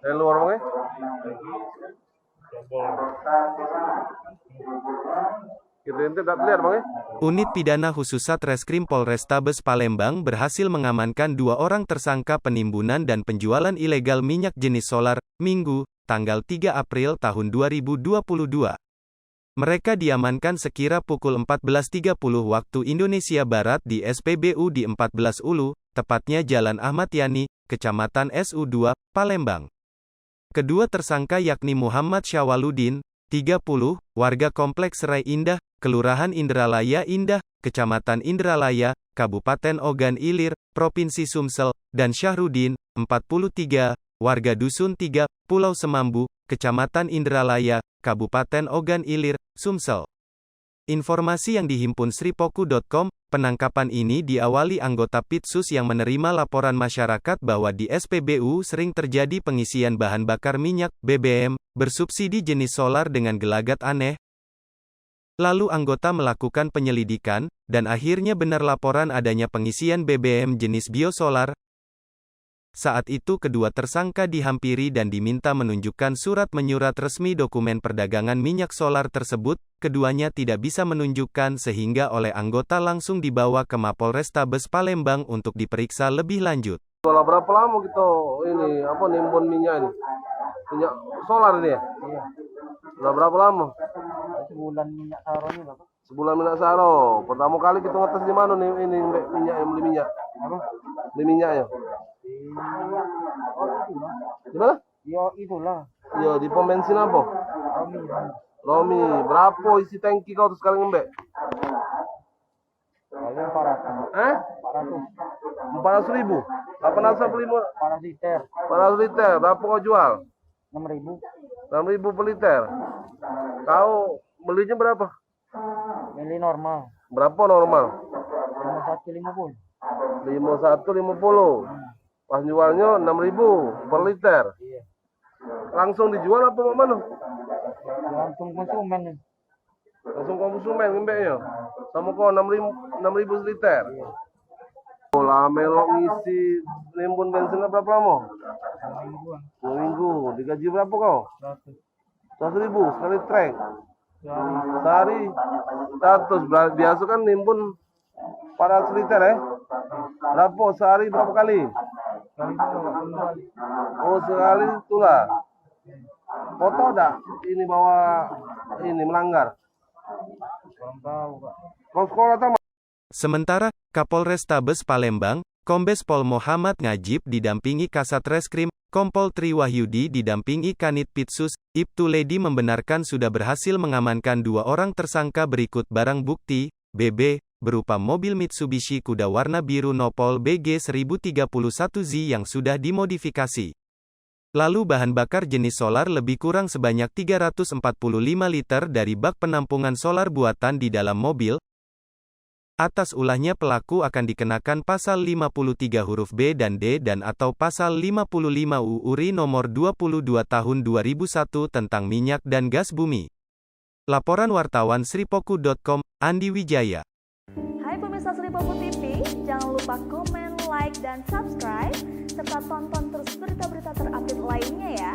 Dari luar bang ya? Gitu ente tak lihat bang ya? Unit Pidana Khusus Satreskrim Polrestabes Palembang berhasil mengamankan 2 orang tersangka penimbunan dan penjualan ilegal minyak jenis solar, Minggu, tanggal 3 April tahun 2022. Mereka diamankan sekira pukul 14.30 waktu Indonesia Barat di SPBU di 14 Ulu, tepatnya Jalan Ahmad Yani, Kecamatan SU2, Palembang. Kedua tersangka yakni Muhammad Syawaludin, 30, warga Kompleks Serai Indah, Kelurahan Indralaya Indah, Kecamatan Indralaya, Kabupaten Ogan Ilir, Provinsi Sumsel, dan Syahrudin, 43, warga Dusun 3, Pulau Semambu, Kecamatan Indralaya, Kabupaten Ogan Ilir, Sumsel. Informasi yang dihimpun sripoku.com, penangkapan ini diawali anggota Pitsus yang menerima laporan masyarakat bahwa di SPBU sering terjadi pengisian bahan bakar minyak, BBM, bersubsidi jenis solar dengan gelagat aneh. Lalu anggota melakukan penyelidikan, dan akhirnya benar laporan adanya pengisian BBM jenis biosolar. Saat itu kedua tersangka dihampiri dan diminta menunjukkan surat menyurat resmi dokumen perdagangan minyak solar tersebut, keduanya tidak bisa menunjukkan sehingga oleh anggota langsung dibawa ke Mapolrestabes Palembang untuk diperiksa lebih lanjut. Kalau berapa lama gitu ini nimbun minyak ini? Minyak solar ini ya? Iya, Udah berapa lama? sebulan minyak taruhnya Bapak. Sebulan minyak saro. Pertama kali kita ngetes di mana nih ini minyak yang beli minyak? Apa? Beli minyaknya? Oh itulah. Di mana? Yo itulah. Iya di pom bensin apa? Romi. Romi, berapa isi tangki kau tuh sekarang ngembek? Paling 400. Eh? 400. 400.000? 850? 400 liter. 400 liter, berapa kau jual? 6.000. 6.000 per liter. Kau belinya berapa? Milih normal. Berapa normal? 5150. 5150. Pas jualnya 6.000 per liter. Iya. Langsung dijual apa mana? Langsung konsumen nih. Langsung konsumen ngembeknya. Sama kau 6.000 liter. Iya. Oh, lah melok ngisi nimbun bensinnya berapa lama? Mingguan. 2 minggu. Digaji berapa kau? 100. 100.000 sekali trek. Sehari. Sehari 100. Biasa kan nimbun 400 liter ya? Berapa sehari berapa kali? Kali itu nggak kembali. Oh sekali itulah. Foto ada ini bawa ini melanggar. Kurang tahu Pak. Kau sekolah tahu? Sementara, Kapolrestabes Palembang, Kombes Pol Muhammad Ngajib didampingi Kasat Reskrim, Kompol Tri Wahyudi didampingi Kanit Pitsus, Ibtu Ledi membenarkan sudah berhasil mengamankan 2 orang tersangka berikut barang bukti, BB, berupa mobil Mitsubishi Kuda warna biru Nopol BG 1031Z yang sudah dimodifikasi. Lalu bahan bakar jenis solar lebih kurang sebanyak 345 liter dari bak penampungan solar buatan di dalam mobil. Atas ulahnya pelaku akan dikenakan pasal 53 huruf B dan D dan atau pasal 55 UURI nomor 22 tahun 2001 tentang minyak dan gas bumi. Laporan wartawan sripoku.com, Andi Wijaya. Hai pemirsa Sripoku TV, jangan lupa komen, like, dan subscribe, serta tonton terus berita-berita terupdate lainnya ya.